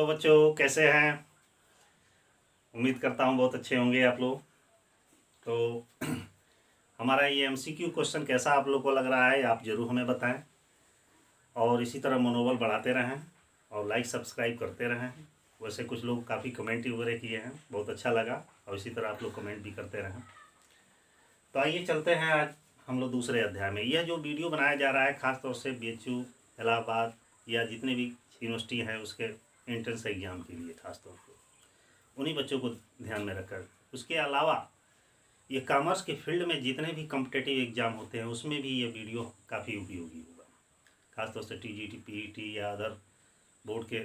बच्चों, कैसे हैं? उम्मीद करता हूँ बहुत अच्छे होंगे आप लोग। तो हमारा ये एमसीक्यू क्वेश्चन कैसा आप लोग को लग रहा है, आप ज़रूर हमें बताएं और इसी तरह मनोबल बढ़ाते रहें और लाइक सब्सक्राइब करते रहें। वैसे कुछ लोग काफ़ी कमेंट वगैरह किए हैं, बहुत अच्छा लगा, और इसी तरह आप लोग कमेंट भी करते रहें। तो आइए चलते हैं आज हम लोग दूसरे अध्याय में। यह जो वीडियो बनाया जा रहा है ख़ास तौर से BHU इलाहाबाद या जितने भी यूनिवर्सिटी हैं उसके एंट्रेंस एग्ज़ाम के लिए खास तौर पर उन्हीं बच्चों को ध्यान में रखकर। उसके अलावा ये कॉमर्स के फील्ड में जितने भी कॉम्पिटिटिव एग्ज़ाम होते हैं उसमें भी ये वीडियो काफ़ी उपयोगी होगा। खासतौर से TGT PET या अदर बोर्ड के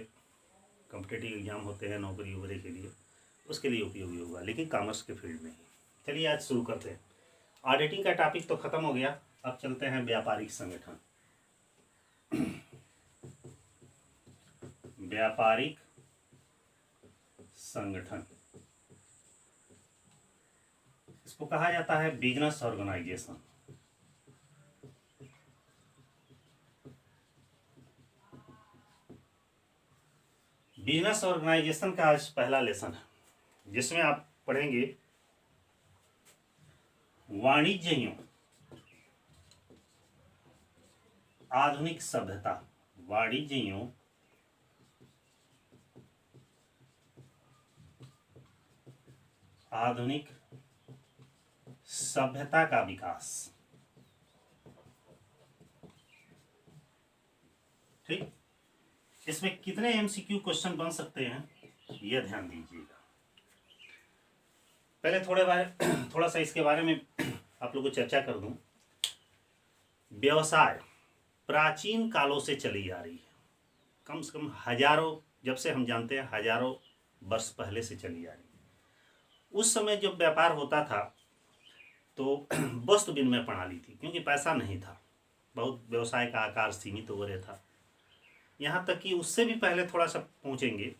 कॉम्पिटिटिव एग्ज़ाम होते हैं नौकरी वगैरह के लिए, उसके लिए उपयोगी होगा, लेकिन कॉमर्स के फील्ड में ही। चलिए आज शुरू करते हैं। ऑडिटिंग का टॉपिक तो ख़त्म हो गया, अब चलते हैं व्यापारिक संगठन। व्यापारिक संगठन, इसको कहा जाता है बिजनेस ऑर्गेनाइजेशन। बिजनेस ऑर्गेनाइजेशन का आज पहला लेसन है, जिसमें आप पढ़ेंगे वाणिज्यों आधुनिक सभ्यता। वाणिज्यों आधुनिक सभ्यता का विकास। ठीक, इसमें कितने MCQ क्वेश्चन बन सकते हैं यह ध्यान दीजिएगा। पहले थोड़ा सा इसके बारे में आप लोगों को चर्चा कर दूं। व्यवसाय प्राचीन कालों से चली आ रही है, कम से कम हजारों, जब से हम जानते हैं हजारों वर्ष पहले से चली आ रही है। उस समय जब व्यापार होता था तो वस्तु विनिमय प्रणाली थी, क्योंकि पैसा नहीं था, बहुत व्यवसाय का आकार सीमित हो रहा था। यहाँ तक कि उससे भी पहले थोड़ा सा पहुँचेंगे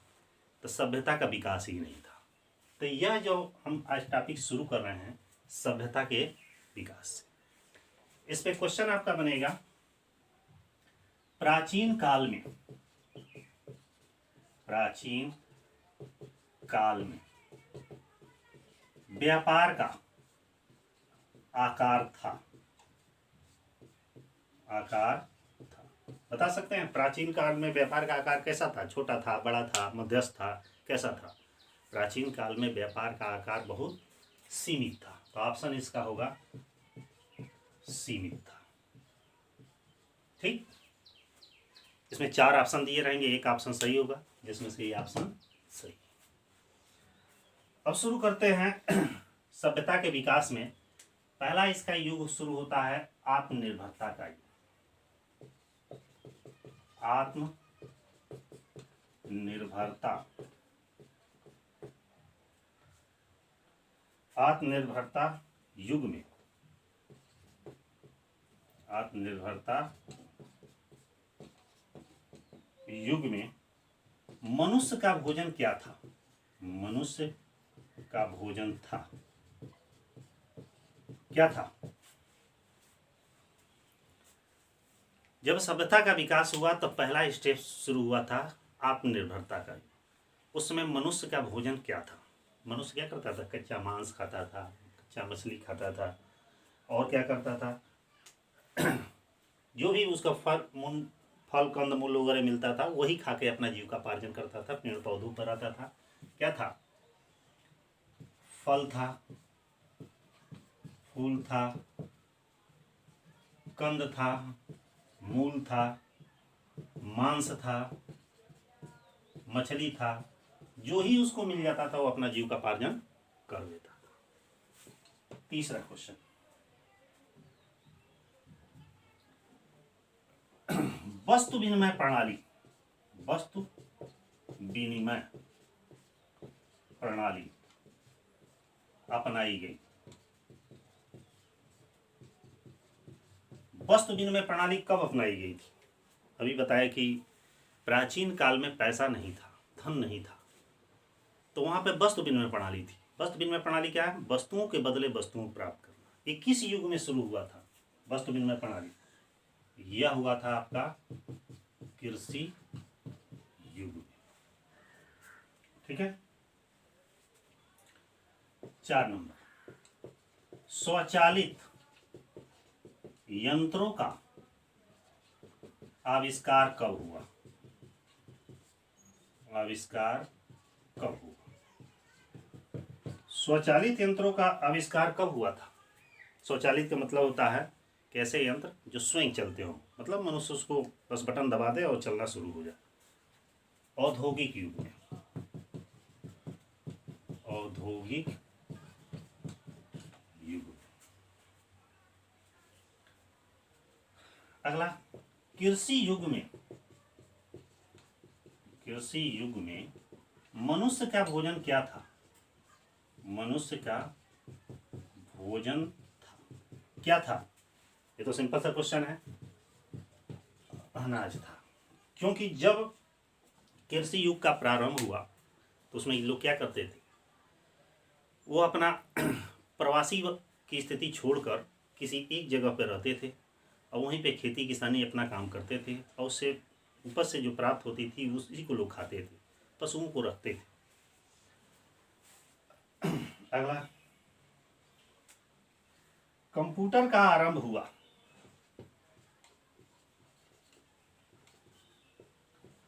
तो सभ्यता का विकास ही नहीं था। तो यह जो हम आज टॉपिक शुरू कर रहे हैं सभ्यता के विकास से, इस पे क्वेश्चन आपका बनेगा प्राचीन काल में व्यापार का आकार था। बता सकते हैं प्राचीन काल में व्यापार का आकार कैसा था? छोटा था, बड़ा था, मध्यस्थ था, कैसा था? प्राचीन काल में व्यापार का आकार बहुत सीमित था। तो ऑप्शन इसका होगा सीमित था। ठीक, इसमें 4 ऑप्शन दिए रहेंगे, एक ऑप्शन सही होगा, जिसमें से ये ऑप्शन सही है। अब शुरू करते हैं सभ्यता के विकास में। पहला इसका युग शुरू होता है आत्मनिर्भरता का युग। आत्मनिर्भरता युग में मनुष्य का भोजन क्या था? मनुष्य का भोजन था, क्या था? जब सभ्यता का विकास हुआ तो पहला स्टेप शुरू हुआ था आत्मनिर्भरता का। उस समय मनुष्य का भोजन क्या था? मनुष्य क्या करता था? कच्चा मांस खाता था, कच्चा मछली खाता था, और क्या करता था? जो भी उसका फल कंद मूल वगैरह मिलता था वही खा के अपना जीविकोपार्जन करता था। पेड़ पौधों पर आता था, क्या था? फल था, फूल था, कंद था, मूल था, मांस था, मछली था। जो ही उसको मिल जाता था वो अपना जीविकोपार्जन कर लेता था। तीसरा क्वेश्चन, वस्तु विनिमय प्रणाली अपनाई गई। वस्तु विनिमय प्रणाली कब अपनाई गई थी? अभी बताया कि प्राचीन काल में पैसा नहीं था, धन नहीं था, तो वहां पे वस्तु विनिमय प्रणाली थी। वस्तु विनिमय प्रणाली क्या है? वस्तुओं के बदले वस्तुओं प्राप्त करना। ये किस युग में शुरू हुआ था वस्तु विनिमय प्रणाली? यह हुआ था आपका कृषि युग में। ठीक है। 4 नंबर, स्वचालित यंत्रों का आविष्कार कब हुआ? आविष्कार कब हुआ? स्वचालित यंत्रों का आविष्कार कब हुआ था? स्वचालित का मतलब होता है कि ऐसे यंत्र जो स्वयं चलते हो, मतलब मनुष्य उसको बस बटन दबा दे और चलना शुरू हो जाए। औद्योगिक युग में, औद्योगिक युग। अगला, कृषि युग में, कृषि युग में मनुष्य का भोजन क्या था? मनुष्य का भोजन क्या था? ये तो सिंपल सा क्वेश्चन है, अनाज था। क्योंकि जब कृषि युग का प्रारंभ हुआ तो उसमें लोग क्या करते थे, वो अपना प्रवासी की स्थिति छोड़कर किसी एक जगह पर रहते थे और वहीं पे खेती किसानी अपना काम करते थे और उससे उपज से जो प्राप्त होती थी उसी को लोग खाते थे, पशुओं को रखते थे। अगला, कंप्यूटर का आरंभ हुआ।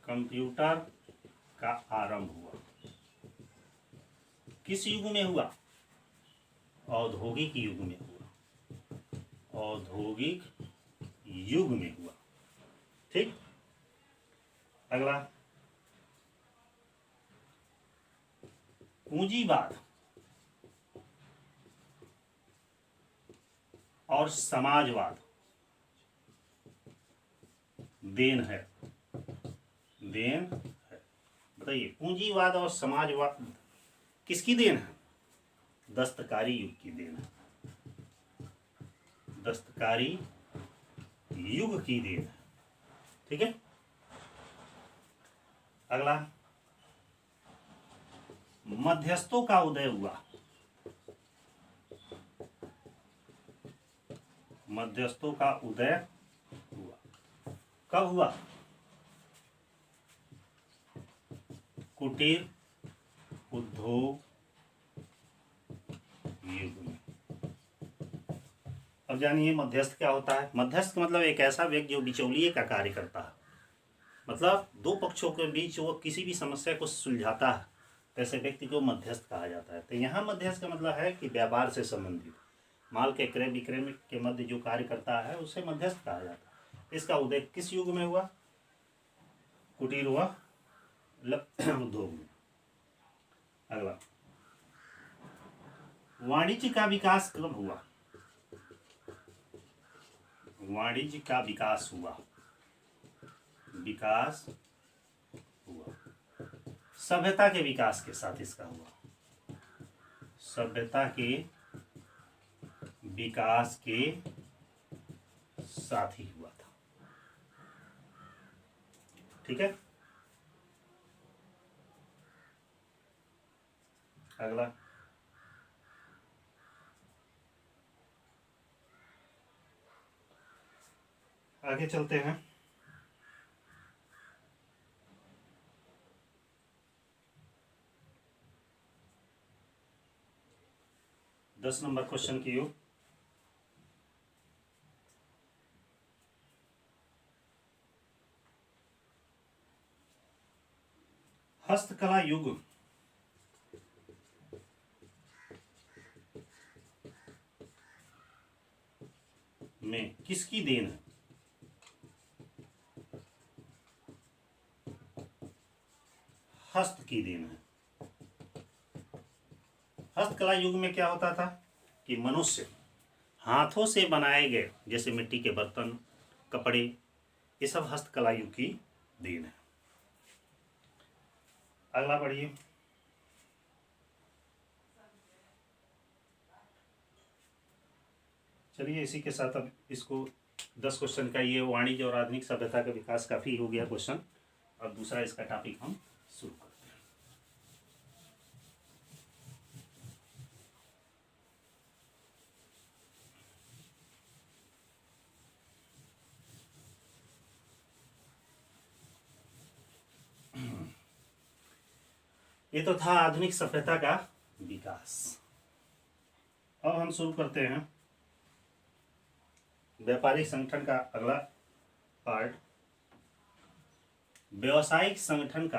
कंप्यूटर का आरंभ हुआ किस युग में हुआ? औद्योगिक युग में हुआ। औद्योगिक युग में हुआ। ठीक। अगला, पूंजीवाद और समाजवाद देन है, देन है। बताइए, पूंजीवाद और समाजवाद किसकी देन है? दस्तकारी युग की देन है, दस्तकारी युग की देन है। ठीक है। अगला, मध्यस्थों का उदय हुआ। मध्यस्थों का उदय हुआ कब हुआ? कुटीर उद्योग युग में। अब जानिए मध्यस्थ क्या होता है। मध्यस्थ का मतलब एक ऐसा व्यक्ति जो बिचौलिए का कार्य करता है, मतलब दो पक्षों के बीच वो किसी भी समस्या को सुलझाता है, ऐसे व्यक्ति को मध्यस्थ कहा जाता है। तो यहाँ मध्यस्थ का मतलब है कि व्यापार से संबंधित, माल के क्रय विक्रय के मध्य जो कार्य करता है उसे मध्यस्थ कहा जाता है। इसका उदय किस युग में हुआ? कुटीर हुआ उद्योग में। अगला, वाणिज्य का विकास कब हुआ? वाणिज्य का विकास हुआ, विकास हुआ सभ्यता के विकास के साथ इसका हुआ, सभ्यता के विकास के साथ ही हुआ था। ठीक है। अगला, आगे चलते हैं। दस नंबर क्वेश्चन की ओर। हस्तकला युग में किसकी देन है? हस्त की देन है। हस्तकला युग में क्या होता था कि मनुष्य हाथों से बनाए गए जैसे मिट्टी के बर्तन, कपड़े, ये सब हस्तकला युग की देन है। अगला पढ़िए। चलिए इसी के साथ अब इसको 10 क्वेश्चन का ये वाणिज्य और आधुनिक सभ्यता का विकास काफी हो गया क्वेश्चन। अब दूसरा इसका टॉपिक हम शुरू करते हैं। ये तो था आधुनिक सभ्यता का विकास। अब हम शुरू करते हैं व्यापारिक संगठन का अगला पार्ट। व्यावसायिक संगठन का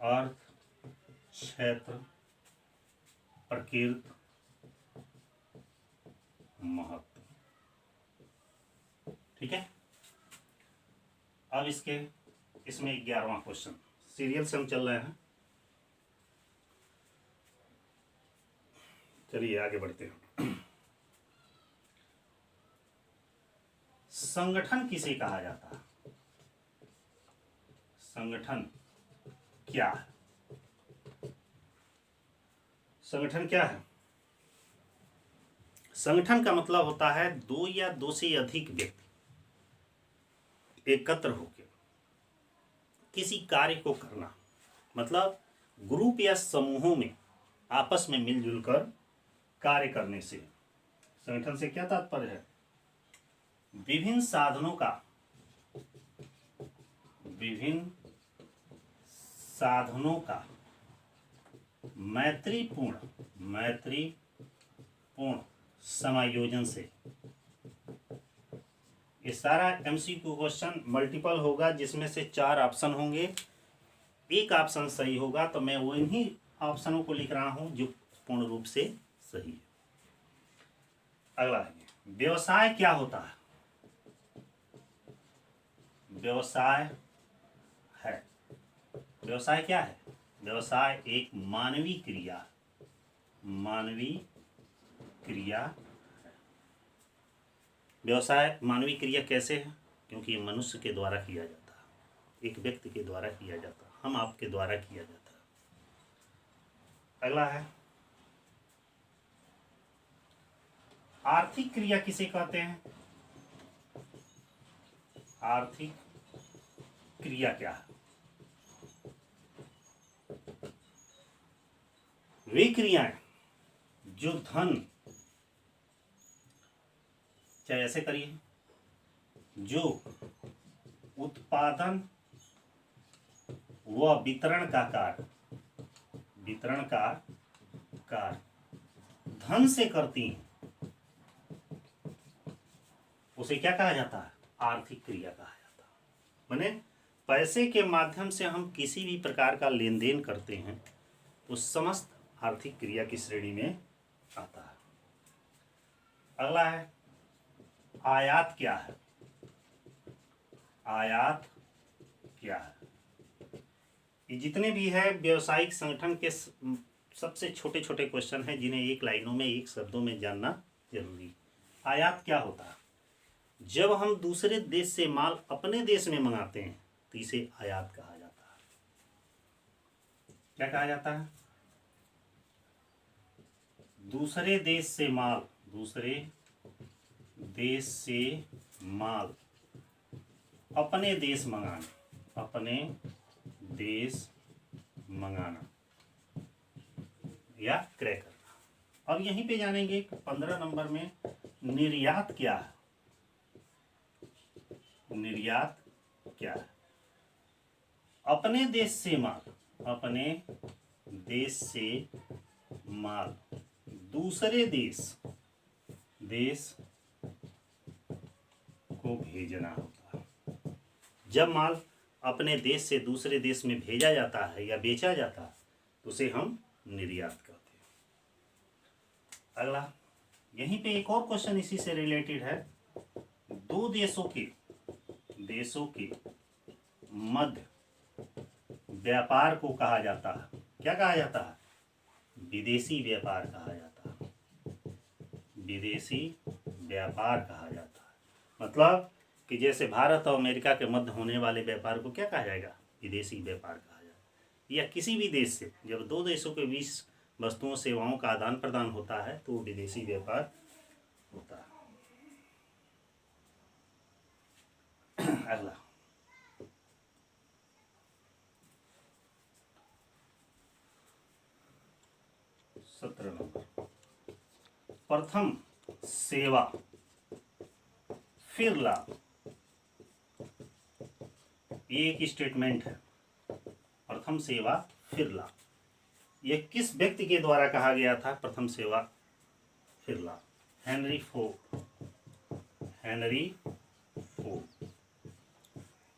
अर्थ, क्षेत्र, प्रकृति, महत्व। ठीक है। अब इसमें 11वां क्वेश्चन, सीरियल से हम चल रहे हैं। चलिए आगे बढ़ते हैं। संगठन किसे कहा जाता है? संगठन क्या है? संगठन क्या है? संगठन का मतलब होता है दो या दो से अधिक व्यक्ति एकत्र होकर किसी कार्य को करना। मतलब ग्रुप या समूहों में आपस में मिलजुल कर कार्य करने से। संगठन से क्या तात्पर्य है? विभिन्न साधनों का मैत्रीपूर्ण समायोजन से। ये सारा MCQ क्वेश्चन मल्टीपल होगा, जिसमें से 4 ऑप्शन होंगे। एक ऑप्शन सही होगा तो मैं वही ऑप्शनों को लिख रहा हूं जो पूर्ण रूप से सही है। अगला है, व्यवसाय क्या होता है? व्यवसाय क्या है? व्यवसाय एक मानवीय क्रिया है। व्यवसाय मानवीय क्रिया कैसे है? क्योंकि ये मनुष्य के द्वारा किया जाता है, एक व्यक्ति के द्वारा किया जाता है, हम आपके द्वारा किया जाता है। अगला है, आर्थिक क्रिया किसे कहते हैं? आर्थिक क्रिया क्या है? वे क्रियाएं जो धन, चाहे ऐसे करिए, जो उत्पादन व वितरण का कार्य धन से करती हैं, उसे क्या कहा जाता है? आर्थिक क्रिया कहा जाता है। माने पैसे के माध्यम से हम किसी भी प्रकार का लेन देन करते हैं, उस समस्त आर्थिक क्रिया की श्रेणी में आता है। अगला है, आयात क्या है? आयात क्या है? ये जितने भी है व्यावसायिक संगठन के सबसे छोटे छोटे क्वेश्चन हैं, जिन्हें एक लाइनों में, एक शब्दों में जानना जरूरी। आयात क्या होता है? जब हम दूसरे देश से माल अपने देश में मंगाते हैं तो इसे आयात कहा जाता है। क्या कहा जाता है? दूसरे देश से माल अपने देश मंगाना या क्रय करना। अब यहीं पे जानेंगे 15 नंबर में निर्यात क्या है? निर्यात क्या है? अपने देश से माल दूसरे देश को भेजना होता है। जब माल अपने देश से दूसरे देश में भेजा जाता है या बेचा जाता है तो उसे हम निर्यात कहते हैं। अगला, यहीं पे एक और क्वेश्चन इसी से रिलेटेड है। दो देशों के मध्य व्यापार को कहा जाता है, क्या कहा जाता है? विदेशी व्यापार कहा जाता है। विदेशी व्यापार कहा जाता है। मतलब कि जैसे भारत और अमेरिका के मध्य होने वाले व्यापार को क्या कहा जाएगा? विदेशी व्यापार कहा जाएगा। या किसी भी देश से जब दो देशों के बीच वस्तुओं सेवाओं का आदान प्रदान होता है तो विदेशी व्यापार होता है। अगला, प्रथम सेवा फिर लाभ, ये एक स्टेटमेंट है। प्रथम सेवा फिर लाभ, यह किस व्यक्ति के द्वारा कहा गया था? प्रथम सेवा फिर लाभ, हेनरी फोर्ड। हेनरी फोर्ड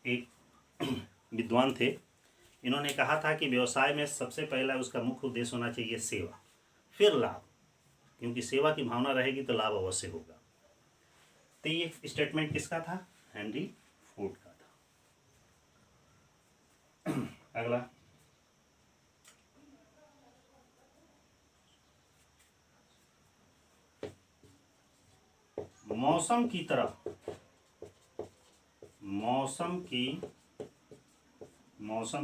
एक विद्वान थे। इन्होंने कहा था कि व्यवसाय में सबसे पहला उसका मुख्य उद्देश्य होना चाहिए सेवा, फिर लाभ, क्योंकि सेवा की भावना रहेगी तो लाभ अवश्य होगा। तो ये स्टेटमेंट किसका था? हेनरी फोर्ड का था। अगला, मौसम की तरह, मौसम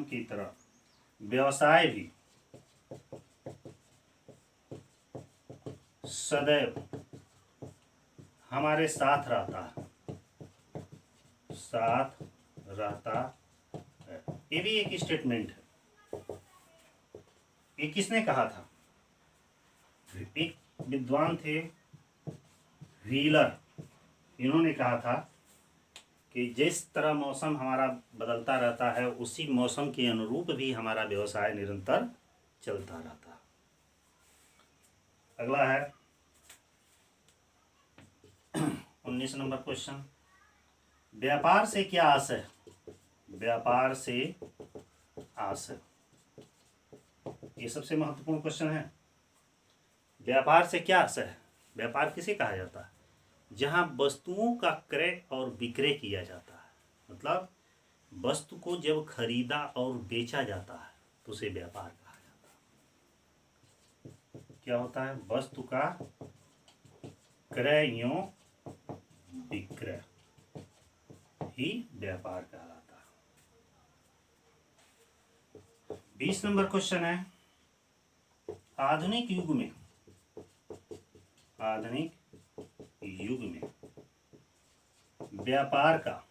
की तरह व्यवसाय भी सदैव हमारे साथ रहता है, ये भी एक स्टेटमेंट है। ये किसने कहा था? एक विद्वान थे व्हीलर। इन्होंने कहा था कि जिस तरह मौसम हमारा बदलता रहता है उसी मौसम के अनुरूप भी हमारा व्यवसाय निरंतर चलता रहता है। अगला है 19 नंबर क्वेश्चन, व्यापार से क्या आशय? व्यापार से आशय, ये सबसे महत्वपूर्ण क्वेश्चन है। व्यापार से क्या आशय है? व्यापार किसे कहा जाता है? जहां वस्तुओं का क्रय और विक्रय किया जाता है, मतलब वस्तु को जब खरीदा और बेचा जाता है तो उसे व्यापार कहा जाता है। क्या होता है? वस्तु का क्रय एवं विक्रय ही व्यापार कहलाता है। 20 नंबर क्वेश्चन है, आधुनिक युग में व्यापार का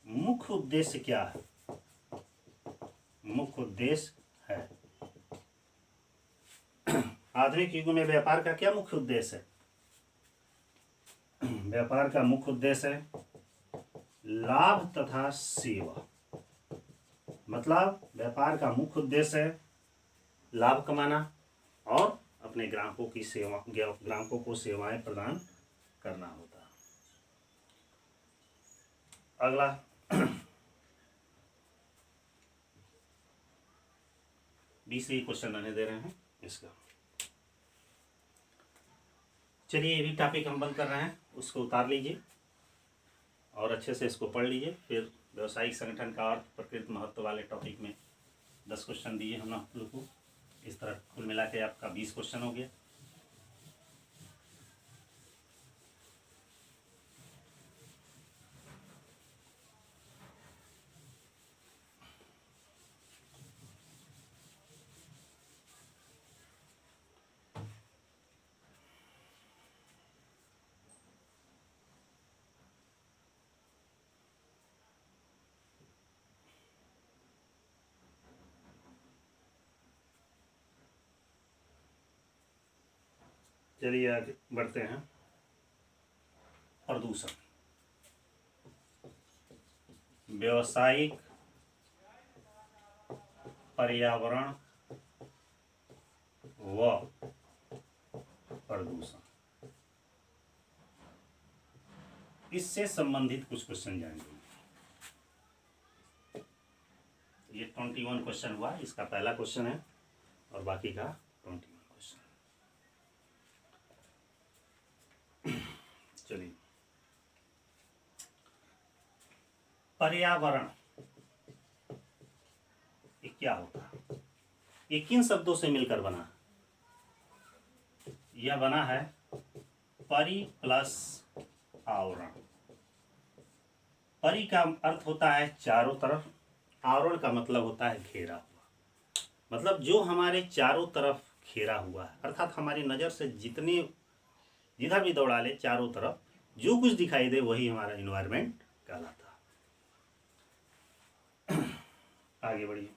मुख्य उद्देश्य क्या है? मुख्य उद्देश्य है, आधुनिक युग में व्यापार का क्या मुख्य उद्देश्य है? व्यापार का मुख्य उद्देश्य है लाभ तथा सेवा, मतलब व्यापार का मुख्य उद्देश्य है लाभ कमाना और अपने ग्राहकों को सेवाएं प्रदान करना होता है। अगला 20 क्वेश्चन आने दे रहे हैं इसका। चलिए ये भी टॉपिक हम बंद कर रहे हैं, उसको उतार लीजिए और अच्छे से इसको पढ़ लीजिए। फिर व्यावसायिक संगठन का अर्थ, प्रकृति, महत्व वाले टॉपिक में 10 क्वेश्चन दिए हम आप लोग को। इस तरह कुल मिला के आपका 20 क्वेश्चन हो गया। चलिए आगे बढ़ते हैं। प्रदूषण, व्यावसायिक पर्यावरण व प्रदूषण, इससे संबंधित कुछ क्वेश्चन जाएंगे। ये 21 क्वेश्चन हुआ, इसका पहला क्वेश्चन है और बाकी का 21 क्वेश्चन। चलिए, पर्यावरण ये क्या होता है? ये किन शब्दों से मिलकर बना? यह बना है परि प्लस आवरण। परि का अर्थ होता है चारों तरफ, आवरण का मतलब होता है घेरा हुआ, मतलब जो हमारे चारों तरफ घेरा हुआ है, अर्थात हमारी नज़र से जिधर भी दौड़ा ले चारों तरफ जो कुछ दिखाई दे वही हमारा इन्वायरमेंट कहलाता है। आगे बढ़िए।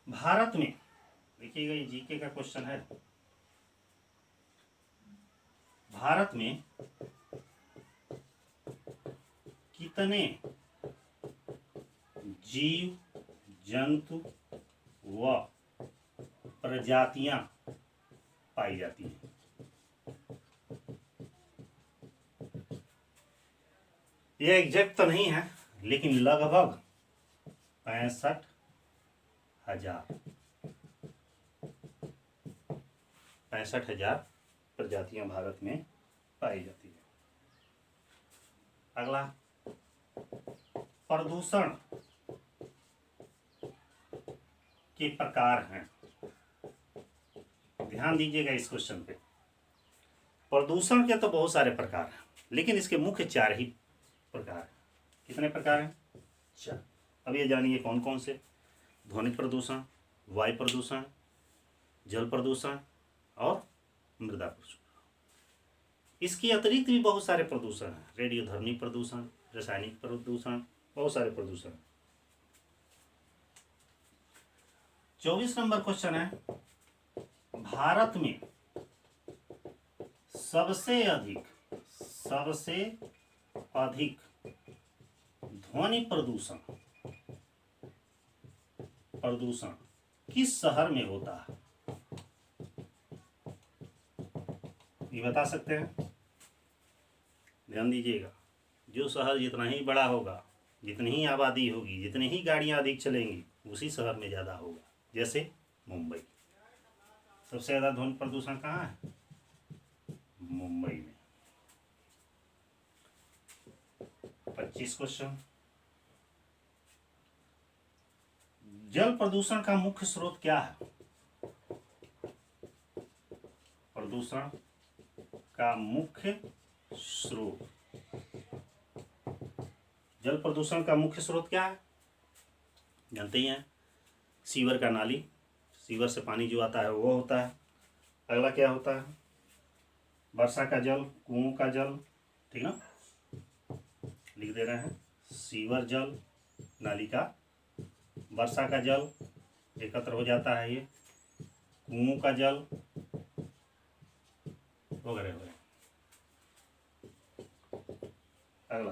भारत में, देखिएगा ये जीके का क्वेश्चन है, भारत में कितने जीव जंतु व प्रजातियां पाई जाती हैं? यह एग्जैक्ट तो नहीं है, लेकिन लगभग 65,000 प्रजातियां भारत में पाई जाती है। अगला, प्रदूषण के प्रकार हैं। ध्यान दीजिएगा इस क्वेश्चन पे। प्रदूषण के तो बहुत सारे प्रकार हैं, लेकिन इसके मुख्य 4 ही प्रकार हैं। कितने प्रकार हैं? 4। अब ये जानिए कौन कौन से। ध्वनि प्रदूषण, वायु प्रदूषण, जल प्रदूषण और मृदा प्रदूषण। इसके अतिरिक्त भी बहुत सारे प्रदूषण हैं। रेडियोधर्मी प्रदूषण, रासायनिक प्रदूषण, बहुत सारे प्रदूषण। 24 नंबर क्वेश्चन है, भारत में सबसे अधिक ध्वनि प्रदूषण किस शहर में होता है? ये बता सकते हैं? ध्यान दीजिएगा। जो शहर जितना ही बड़ा होगा, जितनी ही आबादी होगी, जितनी ही गाड़ियां अधिक चलेंगी, उसी शहर में ज़्यादा होगा। जैसे मुंबई, सबसे ज़्यादा ध्वनि प्रदूषण कहाँ है? मुंबई में। 25 क्वेश्चन, जल प्रदूषण का मुख्य स्रोत क्या है? प्रदूषण का मुख्य स्रोत, जल प्रदूषण का मुख्य स्रोत क्या है? जानते ही हैं, सीवर का नाली, सीवर से पानी जो आता है वो होता है। अगला क्या होता है? वर्षा का जल, कुओं का जल, ठीक ना, लिख दे रहे हैं। सीवर जल, नाली का, वर्षा का जल एकत्र हो जाता है, ये कुओं का जल वगैरह वगैरह। अगला,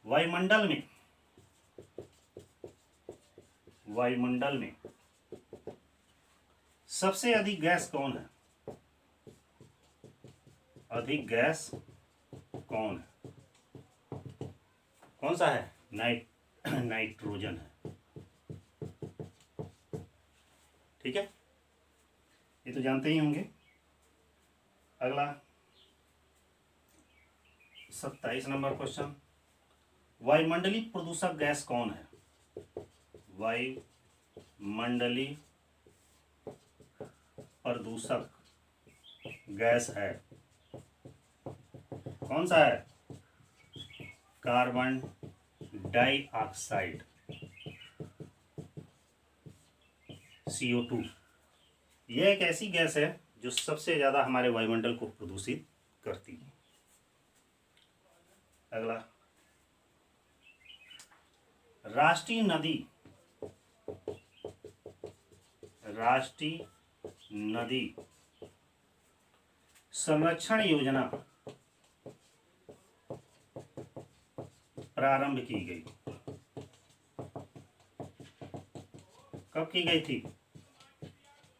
वायुमंडल में सबसे अधिक गैस कौन है? अधिक गैस कौन है? कौन सा है? नाइट्रोजन है। ठीक है, ये तो जानते ही होंगे। अगला 27 नंबर क्वेश्चन, वायुमंडलीय प्रदूषक गैस कौन है? वायुमंडलीय प्रदूषक गैस है, कौन सा है? Carbon dioxide, CO2। यह एक ऐसी गैस है जो सबसे ज़्यादा हमारे वायुमंडल को प्रदूषित करती है। अगला, राष्ट्रीय नदी संरक्षण योजना प्रारंभ की गई, कब की गई थी?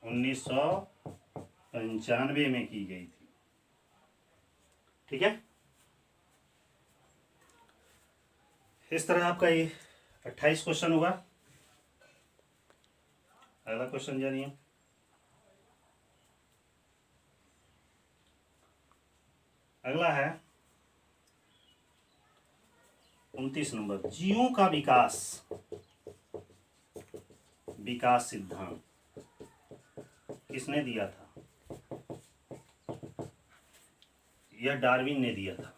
1995 में की गई थी। ठीक है, इस तरह आपका ये 28 क्वेश्चन हुआ। अगला क्वेश्चन जानिए। अगला है 29 नंबर, जीवों का विकास सिद्धांत किसने दिया था? यह डार्विन ने दिया था।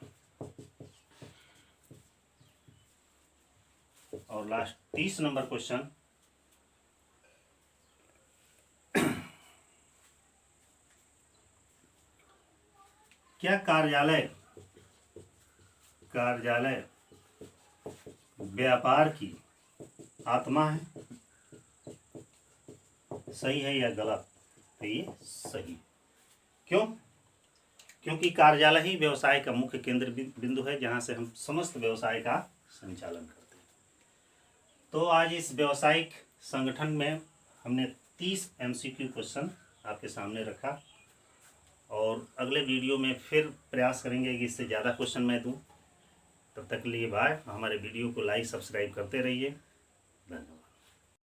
और लास्ट 30 नंबर क्वेश्चन, क्या कार्यालय व्यापार की आत्मा है? सही है या गलत? तो ये सही। क्यों? क्योंकि कार्यालय ही व्यवसाय का मुख्य केंद्र बिंदु है, जहाँ से हम समस्त व्यवसाय का संचालन करते हैं। तो आज इस व्यवसायिक संगठन में हमने 30 MCQ क्वेश्चन आपके सामने रखा, और अगले वीडियो में फिर प्रयास करेंगे कि इससे ज़्यादा क्वेश्चन मैं दूँ। तब तक के लिए बाय। हमारे वीडियो को लाइक सब्सक्राइब करते रहिए।